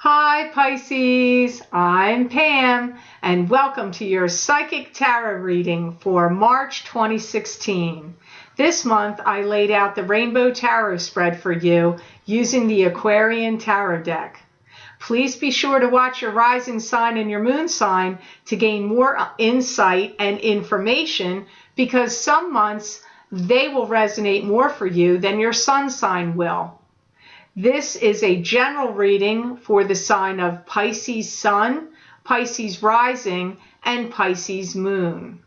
Hi Pisces, I'm Pam and welcome to your Psychic Tarot reading for March 2016. This month I laid out the Rainbow Tarot spread for you using the Aquarian Tarot deck. Please be sure to watch your rising sign and your moon sign to gain more insight and information because some months they will resonate more for you than your sun sign will. This is a general reading for the sign of Pisces Sun, Pisces Rising, and Pisces Moon.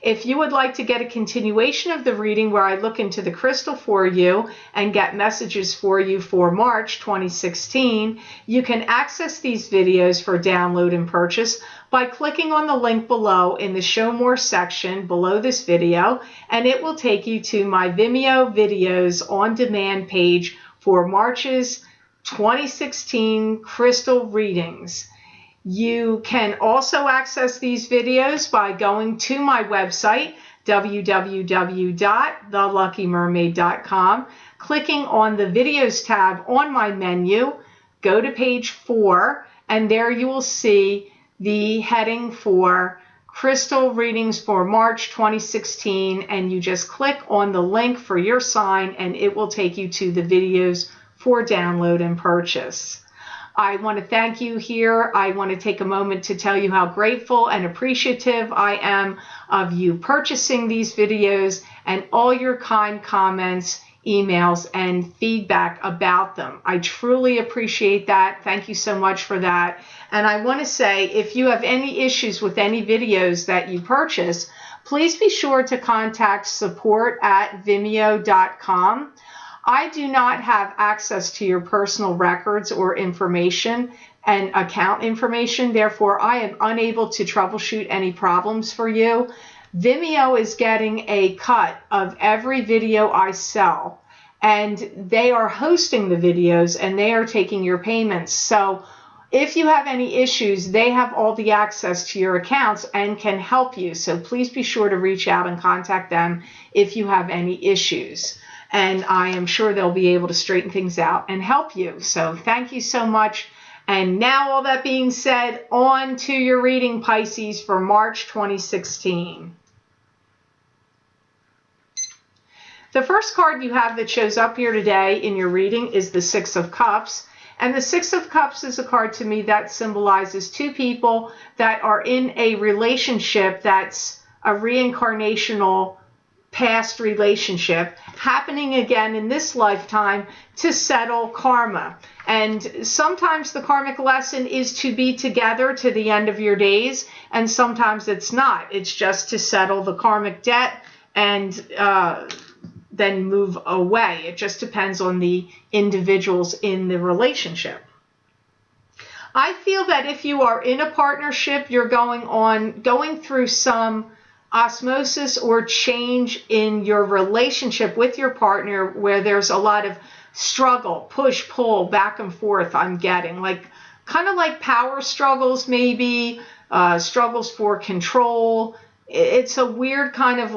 If you would like to get a continuation of the reading where I look into the crystal for you and get messages for you for March 2016, you can access these videos for download and purchase by clicking on the link below in the Show More section below this video, and it will take you to my Vimeo videos on demand page for March's 2016 crystal readings. You can also access these videos by going to my website, www.theluckymermaid.com, clicking on the videos tab on my menu, go to page 4, and there you will see the heading for crystal readings for March 2016, and you just click on the link for your sign and it will take you to the videos for download and purchase. I want to thank you here. I want to take a moment to tell you how grateful and appreciative I am of you purchasing these videos and all your kind comments, emails, and feedback about them. I truly appreciate that. Thank you so much for that. And I want to say, if you have any issues with any videos that you purchase, please be sure to contact support@vimeo.com. I do not have access to your personal records or information and account information. Therefore, I am unable to troubleshoot any problems for you. Vimeo is getting a cut of every video I sell, and they are hosting the videos and they are taking your payments. So if you have any issues, they have all the access to your accounts and can help you. So please be sure to reach out and contact them if you have any issues. And I am sure they'll be able to straighten things out and help you. So thank you so much. And now, all that being said, on to your reading, Pisces, for March 2016. The first card you have that shows up here today in your reading is the Six of Cups. And the Six of Cups is a card to me that symbolizes two people that are in a relationship that's a reincarnational past relationship happening again in this lifetime to settle karma. And sometimes the karmic lesson is to be together to the end of your days, and sometimes it's not. It's just to settle the karmic debt and then move away. It just depends on the individuals in the relationship. I feel that if you are in a partnership, you're going through some osmosis or change in your relationship with your partner where there's a lot of struggle, push, pull, back and forth. I'm getting kind of like power struggles, maybe struggles for control. It's a weird kind of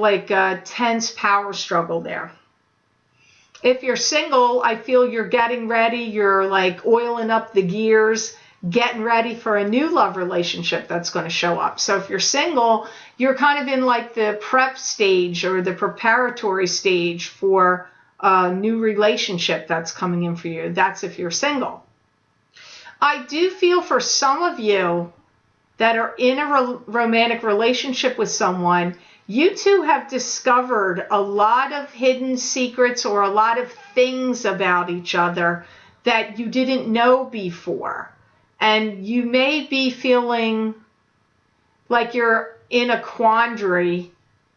tense power struggle there. If you're single, I feel you're getting ready. You're oiling up the gears, getting ready for a new love relationship that's going to show up. So if you're single, you're kind of in the prep stage or the preparatory stage for a new relationship that's coming in for you. That's if you're single. I do feel for some of you that are in a romantic relationship with someone, you two have discovered a lot of hidden secrets or a lot of things about each other that you didn't know before. And you may be feeling like you're in a quandary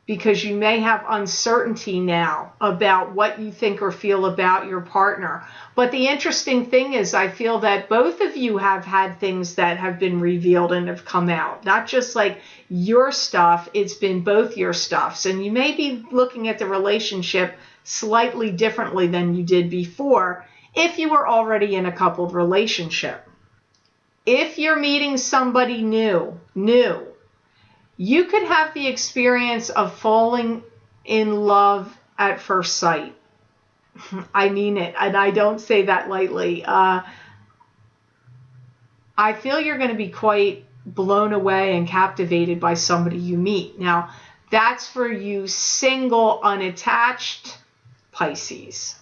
because you may have uncertainty now about what you think or feel about your partner. But the interesting thing is, I feel that both of you have had things that have been revealed and have come out. Not just your stuff, it's been both your stuffs. And you may be looking at the relationship slightly differently than you did before if you were already in a coupled relationship. If you're meeting somebody new, you could have the experience of falling in love at first sight. I mean it, and I don't say that lightly. I feel you're going to be quite blown away and captivated by somebody you meet. Now, that's for you single, unattached Pisces.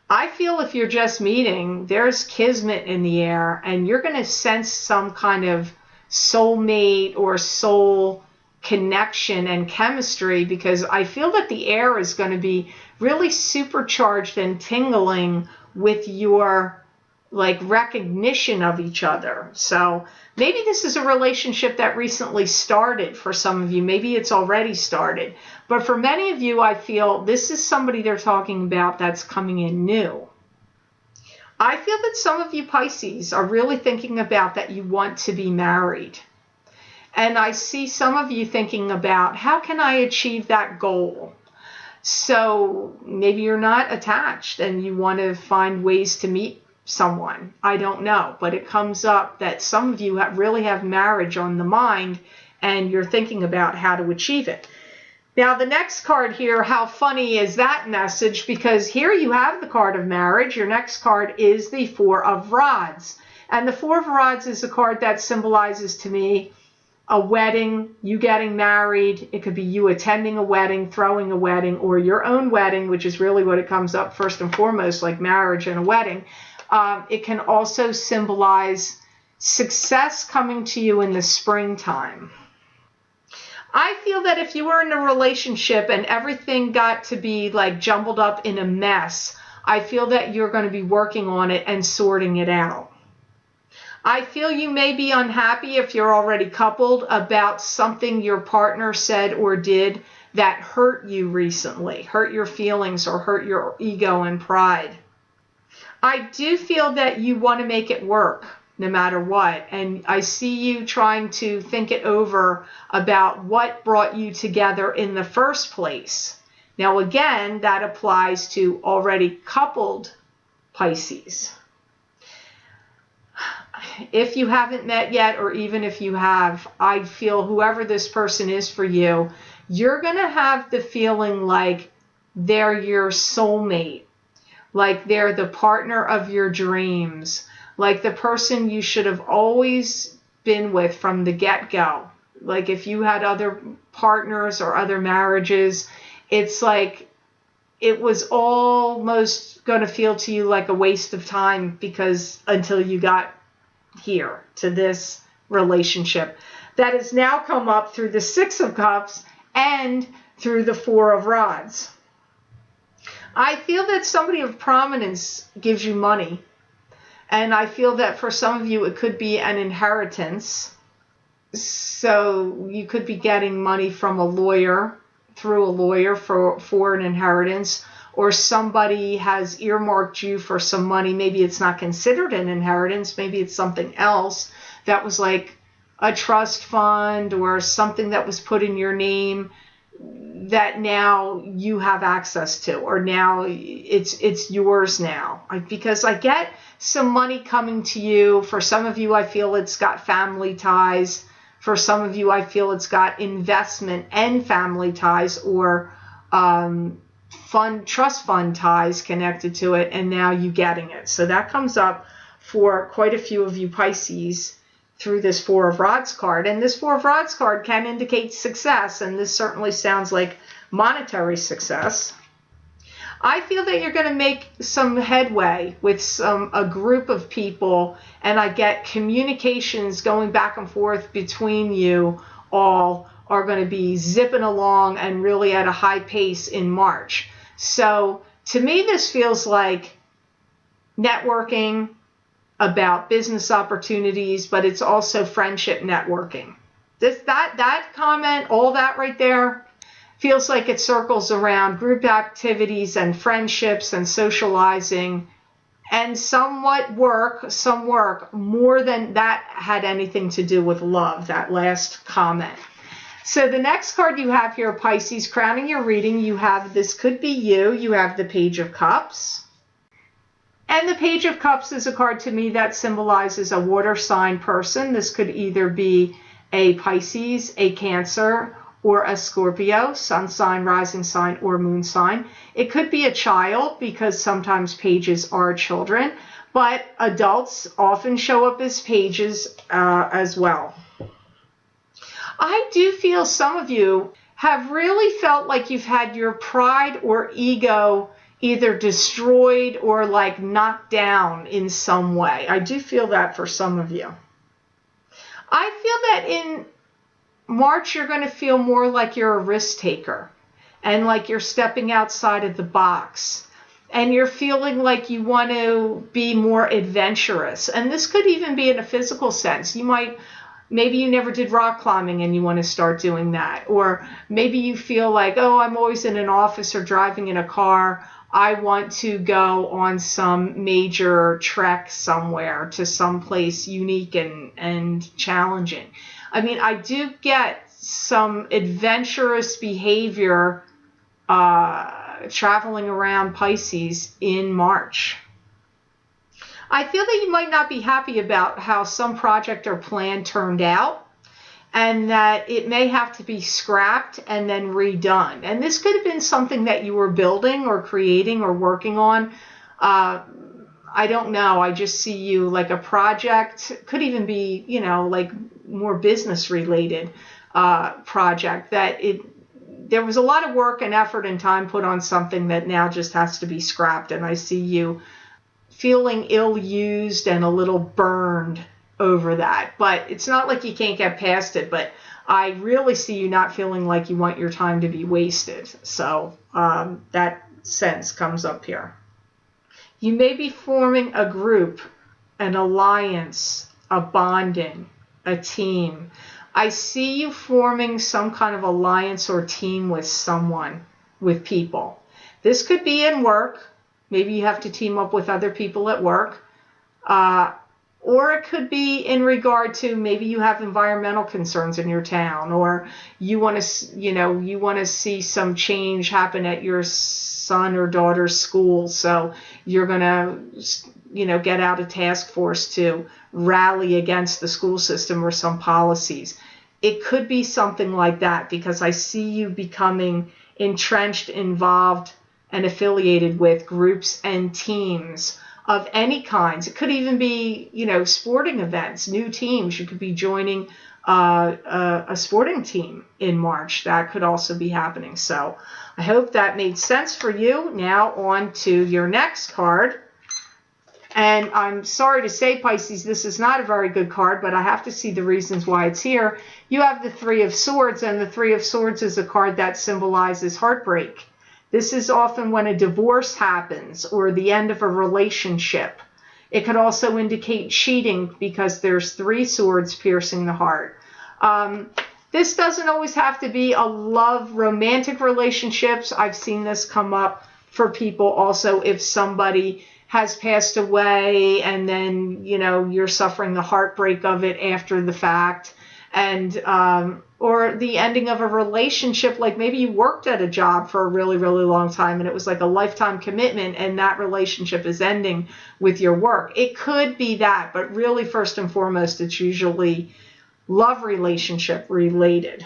I feel if you're just meeting, there's kismet in the air, and you're going to sense some kind of soulmate or soul connection and chemistry, because I feel that the air is going to be really supercharged and tingling with your like recognition of each other. So maybe this is a relationship that recently started for some of you. Maybe it's already started. But for many of you, I feel this is somebody they're talking about that's coming in new. I feel that some of you Pisces are really thinking about that you want to be married. And I see some of you thinking about, how can I achieve that goal? So maybe you're not attached and you want to find ways to meet someone. I don't know, but it comes up that some of you really have marriage on the mind and you're thinking about how to achieve it. Now, the next card here, how funny is that message? Because here you have the card of marriage. Your next card is the Four of Rods. And the Four of Rods is a card that symbolizes to me a wedding, you getting married. It could be you attending a wedding, throwing a wedding, or your own wedding, which is really what it comes up first and foremost, like marriage and a wedding. It can also symbolize success coming to you in the springtime. I feel that if you were in a relationship and everything got to be like jumbled up in a mess, I feel that you're going to be working on it and sorting it out. I feel you may be unhappy if you're already coupled about something your partner said or did that hurt you recently, hurt your feelings or hurt your ego and pride. I do feel that you want to make it work no matter what. And I see you trying to think it over about what brought you together in the first place. Now, again, that applies to already coupled Pisces. If you haven't met yet, or even if you have, I feel whoever this person is for you, you're going to have the feeling like they're your soulmate, like they're the partner of your dreams, like the person you should have always been with from the get-go. Like if you had other partners or other marriages, it's like it was almost going to feel to you like a waste of time, because until you got here to this relationship that has now come up through the Six of Cups and through the Four of Rods. I feel that somebody of prominence gives you money, and I feel that for some of you it could be an inheritance. So you could be getting money from a lawyer, through a lawyer for an inheritance, or somebody has earmarked you for some money. Maybe it's not considered an inheritance. Maybe it's something else that was like a trust fund or something that was put in your name that now you have access to, or now it's yours now. Because I get some money coming to you. For some of you, I feel it's got family ties. For some of you, I feel it's got investment and family ties, or trust fund ties connected to it, and now you getting it. So that comes up for quite a few of you Pisces through this Four of Rods card. And this Four of Rods card can indicate success, and this certainly sounds like monetary success. I feel that you're going to make some headway with a group of people, and I get communications going back and forth between you all are going to be zipping along and really at a high pace in March. So to me, this feels like networking about business opportunities, but it's also friendship networking. That comment, all that right there, feels like it circles around group activities and friendships and socializing and somewhat work, some work, more than that had anything to do with love, that last comment. So the next card you have here, Pisces, crowning your reading, you have, this could be you have the Page of Cups. And the Page of Cups is a card to me that symbolizes a water sign person. This could either be a Pisces, a Cancer, or a Scorpio, sun sign, rising sign, or moon sign. It could be a child because sometimes pages are children, but adults often show up as pages as well. I do feel some of you have really felt like you've had your pride or ego either destroyed or like knocked down in some way. I do feel that for some of you. I feel that in March you're going to feel more like you're a risk taker and like you're stepping outside of the box and you're feeling like you want to be more adventurous. And this could even be in a physical sense. Maybe you never did rock climbing and you want to start doing that. Or maybe you feel like, oh, I'm always in an office or driving in a car. I want to go on some major trek somewhere to some place unique and challenging. I mean, I do get some adventurous behavior traveling around Pisces in March. I feel that you might not be happy about how some project or plan turned out and that it may have to be scrapped and then redone. And this could have been something that you were building or creating or working on. I don't know. I just see you like a project. Could even be, like more business related project that there was a lot of work and effort and time put on something that now just has to be scrapped. And I see you feeling ill-used and a little burned over that. But it's not like you can't get past it, but I really see you not feeling like you want your time to be wasted. So that sense comes up here. You may be forming a group, an alliance, a bonding, a team. I see you forming some kind of alliance or team with someone, with people. This could be in work. Maybe you have to team up with other people at work. Or it could be in regard to maybe you have environmental concerns in your town, or you want to see some change happen at your son or daughter's school. So you're going to, get out a task force to rally against the school system or some policies. It could be something like that because I see you becoming entrenched, involved, and affiliated with groups and teams of any kinds. It could even be, sporting events, new teams. You could be joining a sporting team in March. That could also be happening. So I hope that made sense for you. Now on to your next card. And I'm sorry to say, Pisces, this is not a very good card, but I have to see the reasons why it's here. You have the Three of Swords, and the Three of Swords is a card that symbolizes heartbreak. This is often when a divorce happens or the end of a relationship. It could also indicate cheating because there's three swords piercing the heart. This doesn't always have to be a love, romantic relationships. I've seen this come up for people also if somebody has passed away and then, you're suffering the heartbreak of it after the fact. And or the ending of a relationship, like maybe you worked at a job for a really, really long time and it was like a lifetime commitment and that relationship is ending with your work. It could be that, but really first and foremost, it's usually love relationship related.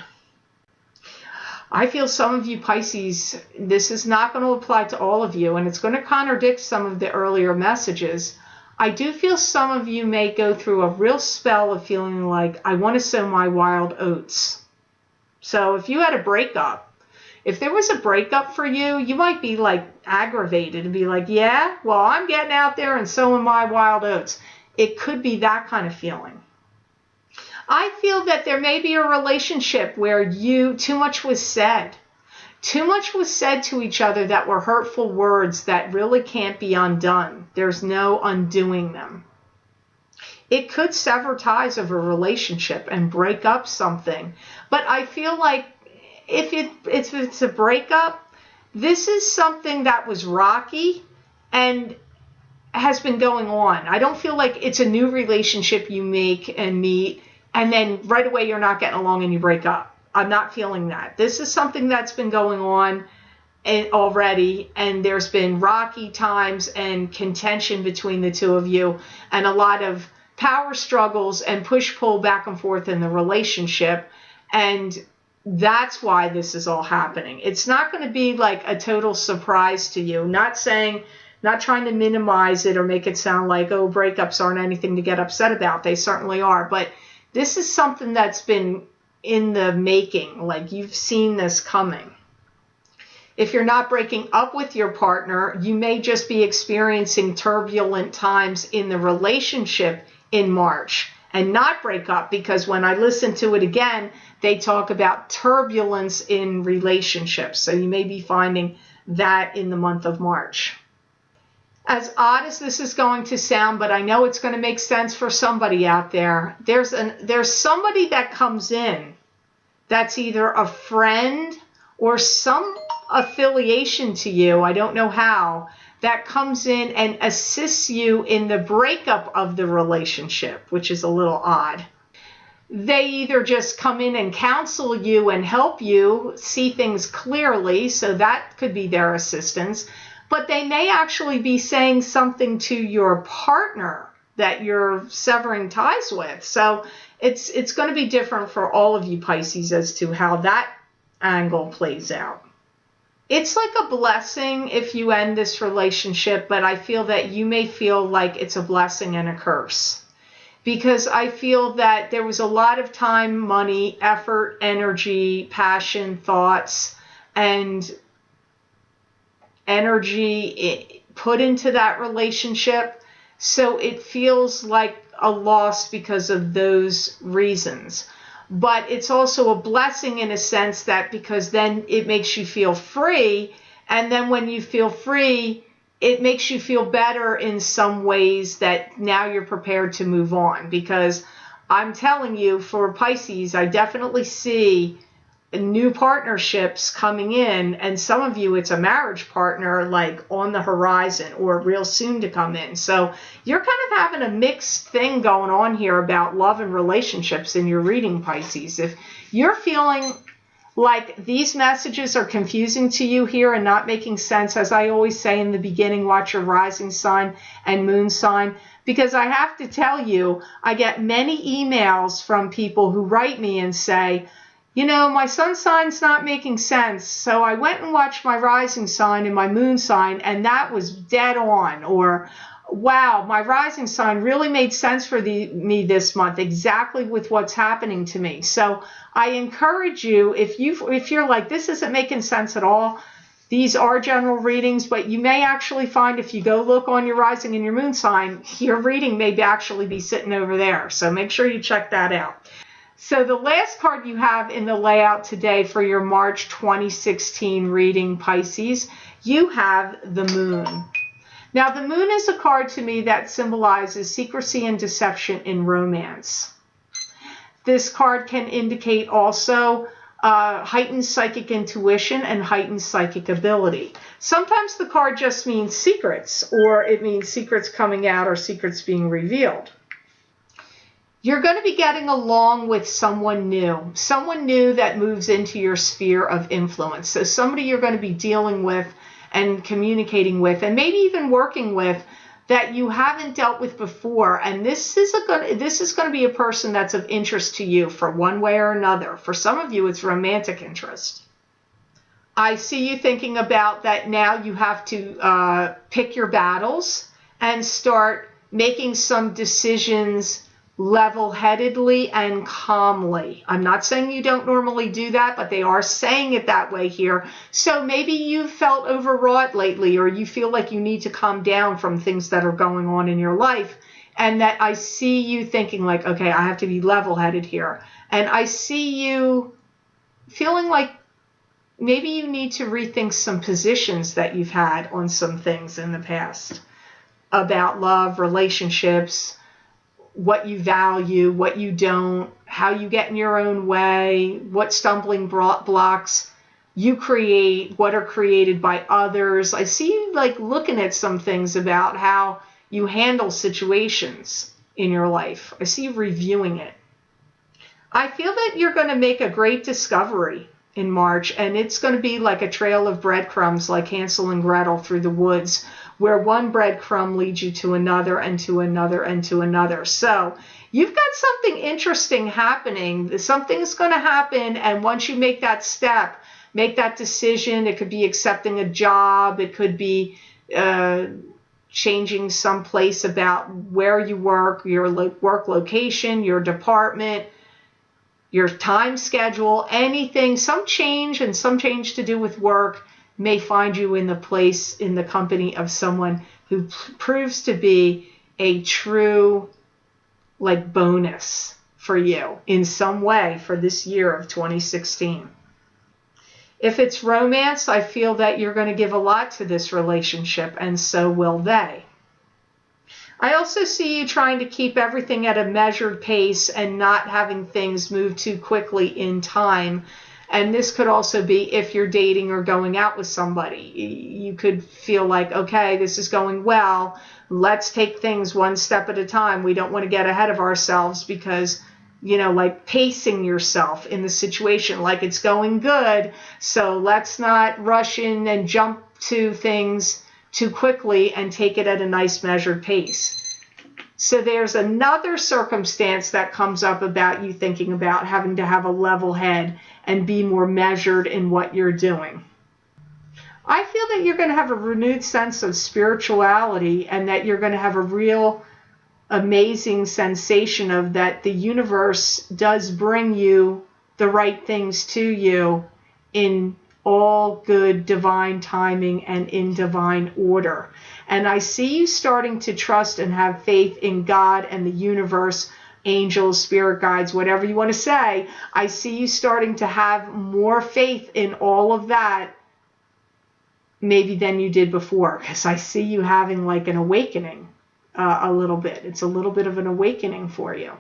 I feel some of you Pisces, this is not going to apply to all of you and it's going to contradict some of the earlier messages. I do feel some of you may go through a real spell of feeling like, I want to sow my wild oats. So if you had a breakup, if there was a breakup for you, you might be like aggravated and be like, yeah, well, I'm getting out there and sowing my wild oats. It could be that kind of feeling. I feel that there may be a relationship where too much was said. Too much was said to each other that were hurtful words that really can't be undone. There's no undoing them. It could sever ties of a relationship and break up something. But I feel like if it's a breakup, this is something that was rocky and has been going on. I don't feel like it's a new relationship you make and meet and then right away you're not getting along and you break up. I'm not feeling that. This is something that's been going on already, and there's been rocky times and contention between the two of you and a lot of power struggles and push-pull back and forth in the relationship. And That's why this is all happening. It's not going to be like a total surprise to you. Not trying to minimize it or make it sound like, oh, breakups aren't anything to get upset about. They certainly are. But this is something that's been in the making. Like, you've seen this coming. If you're not breaking up with your partner, you may just be experiencing turbulent times in the relationship in March and not break up, because when I listen to it again, they talk about turbulence in relationships. So you may be finding that in the month of March. As odd as this is going to sound, but I know it's going to make sense for somebody out there. There's somebody that comes in that's either a friend or some affiliation to you, I don't know how, that comes in and assists you in the breakup of the relationship, which is a little odd. They either just come in and counsel you and help you see things clearly, so that could be their assistance, but they may actually be saying something to your partner that you're severing ties with. So it's going to be different for all of you Pisces as to how that angle plays out. It's like a blessing if you end this relationship, but I feel that you may feel like it's a blessing and a curse. Because I feel that there was a lot of time, money, effort, energy, passion, thoughts, and energy put into that relationship. So it feels like a loss because of those reasons. But it's also a blessing in a sense that, because then it makes you feel free. And then when you feel free, it makes you feel better in some ways that now you're prepared to move on. Because I'm telling you, for Pisces, I definitely see new partnerships coming in, and some of you it's a marriage partner like on the horizon or real soon to come in. So you're kind of having a mixed thing going on here about love and relationships in your reading, Pisces. If you're feeling like these messages are confusing to you here and not making sense, as I always say in the beginning, watch your rising sign and moon sign, because I have to tell you, I get many emails from people who write me and say, you know, my sun sign's not making sense, so I went and watched my rising sign and my moon sign, and that was dead on. Or, wow, my rising sign really made sense for me this month, exactly with what's happening to me. So I encourage you, if you're like, this isn't making sense at all, these are general readings, but you may actually find if you go look on your rising and your moon sign, your reading may actually be sitting over there. So make sure you check that out. So the last card you have in the layout today for your March 2016 reading, Pisces, you have the moon. Now, the moon is a card to me that symbolizes secrecy and deception in romance. This card can indicate also heightened psychic intuition and heightened psychic ability. Sometimes the card just means secrets, or it means secrets coming out or secrets being revealed. You're going to be getting along with someone new that moves into your sphere of influence. So somebody you're going to be dealing with and communicating with, and maybe even working with, that you haven't dealt with before. And this is going to be a person that's of interest to you for one way or another. For some of you, it's romantic interest. I see you thinking about that now. You have to pick your battles and start making some decisions level-headedly and calmly. I'm not saying you don't normally do that, but they are saying it that way here. So maybe you've felt overwrought lately, or you feel like you need to calm down from things that are going on in your life. And that I see you thinking like, okay, I have to be level-headed here. And I see you feeling like maybe you need to rethink some positions that you've had on some things in the past about love, relationships, what you value, what you don't, how you get in your own way, what stumbling blocks you create, what are created by others. I see you like looking at some things about how you handle situations in your life. I see you reviewing it. I feel that you're going to make a great discovery in March, and it's going to be like a trail of breadcrumbs, like Hansel and Gretel through the woods, where one breadcrumb leads you to another and to another and to another. So you've got something interesting happening. Something's going to happen, and once you make that step, make that decision, it could be accepting a job, it could be changing someplace about where you work, your work location, your department, your time schedule, anything, some change to do with work may find you in the place, in the company of someone who proves to be a true bonus for you in some way for this year of 2016. If it's romance, I feel that you're going to give a lot to this relationship, and so will they. I also see you trying to keep everything at a measured pace and not having things move too quickly in time. And this could also be if you're dating or going out with somebody. You could feel like, okay, this is going well. Let's take things one step at a time. We don't want to get ahead of ourselves because, like pacing yourself in the situation, like it's going good. So let's not rush in and jump to things too quickly and take it at a nice measured pace. So there's another circumstance that comes up about you thinking about having to have a level head and be more measured in what you're doing. I feel that you're going to have a renewed sense of spirituality and that you're going to have a real amazing sensation of that the universe does bring you the right things to you in all good divine timing and in divine order. And I see you starting to trust and have faith in God and the universe, angels, spirit guides, whatever you want to say. I see you starting to have more faith in all of that maybe than you did before, because I see you having like an awakening a little bit. It's a little bit of an awakening for you.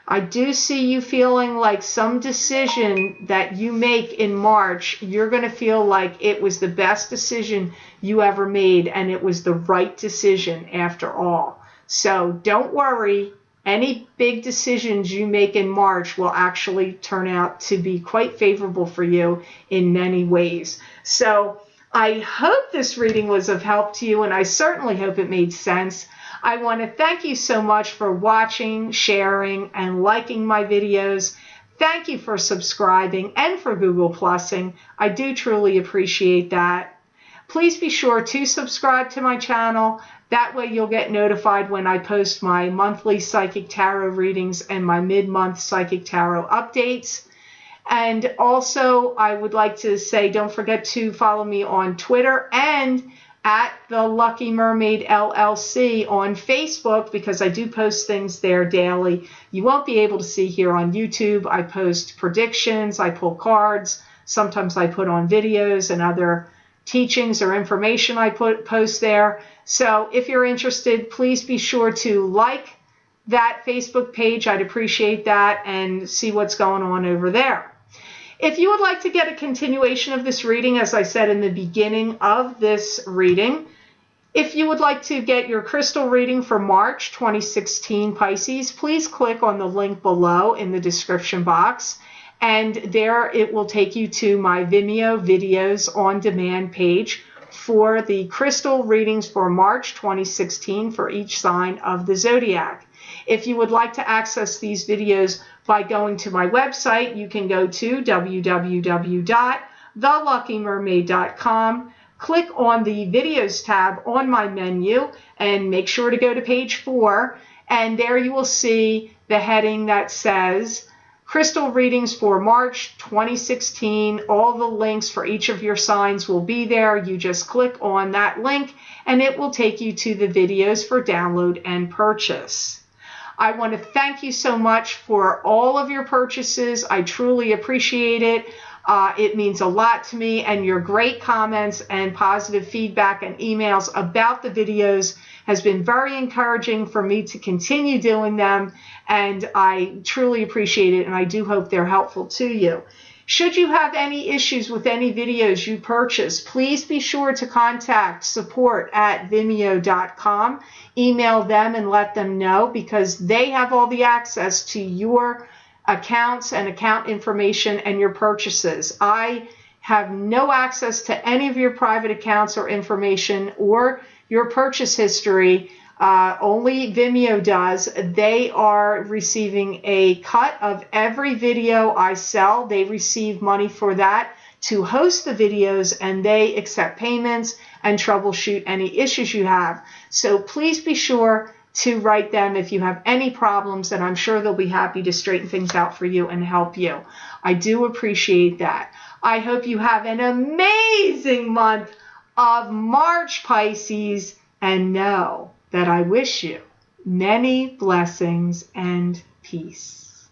I do see you feeling like some decision that you make in March, you're going to feel like it was the best decision you ever made and it was the right decision after all. So don't worry. Any big decisions you make in March will actually turn out to be quite favorable for you in many ways. So I hope this reading was of help to you, and I certainly hope it made sense. I want to thank you so much for watching, sharing, and liking my videos. Thank you for subscribing and for Google Plusing. I do truly appreciate that. Please be sure to subscribe to my channel. That way you'll get notified when I post my monthly Psychic Tarot readings and my mid-month Psychic Tarot updates. And also, I would like to say, don't forget to follow me on Twitter and at the Lucky Mermaid LLC on Facebook, because I do post things there daily. You won't be able to see here on YouTube. I post predictions, I pull cards, sometimes I put on videos and other teachings or information I post there. So if you're interested, please be sure to like that Facebook page. I'd appreciate that, and see what's going on over there. If you would like to get a continuation of this reading, as I said in the beginning of this reading, if you would like to get your crystal reading for March 2016 Pisces, please click on the link below in the description box, and there it will take you to my Vimeo videos on demand page for the crystal readings for March 2016 for each sign of the zodiac. If you would like to access these videos by going to my website, you can go to www.theluckymermaid.com, click on the videos tab on my menu, and make sure to go to page 4, and there you will see the heading that says Crystal Readings for March 2016. All the links for each of your signs will be there. You just click on that link and it will take you to the videos for download and purchase. I want to thank you so much for all of your purchases. I truly appreciate it. It means a lot to me, and your great comments and positive feedback and emails about the videos has been very encouraging for me to continue doing them, and I truly appreciate it, and I do hope they're helpful to you. Should you have any issues with any videos you purchase, please be sure to contact support@vimeo.com. Email them and let them know, because they have all the access to your accounts and account information and your purchases. I have no access to any of your private accounts or information or your purchase history. Only Vimeo does. They are receiving a cut of every video I sell. They receive money for that to host the videos, and they accept payments and troubleshoot any issues you have. So please be sure to write them if you have any problems, and I'm sure they'll be happy to straighten things out for you and help you. I do appreciate that. I hope you have an amazing month of March, Pisces, and know that I wish you many blessings and peace.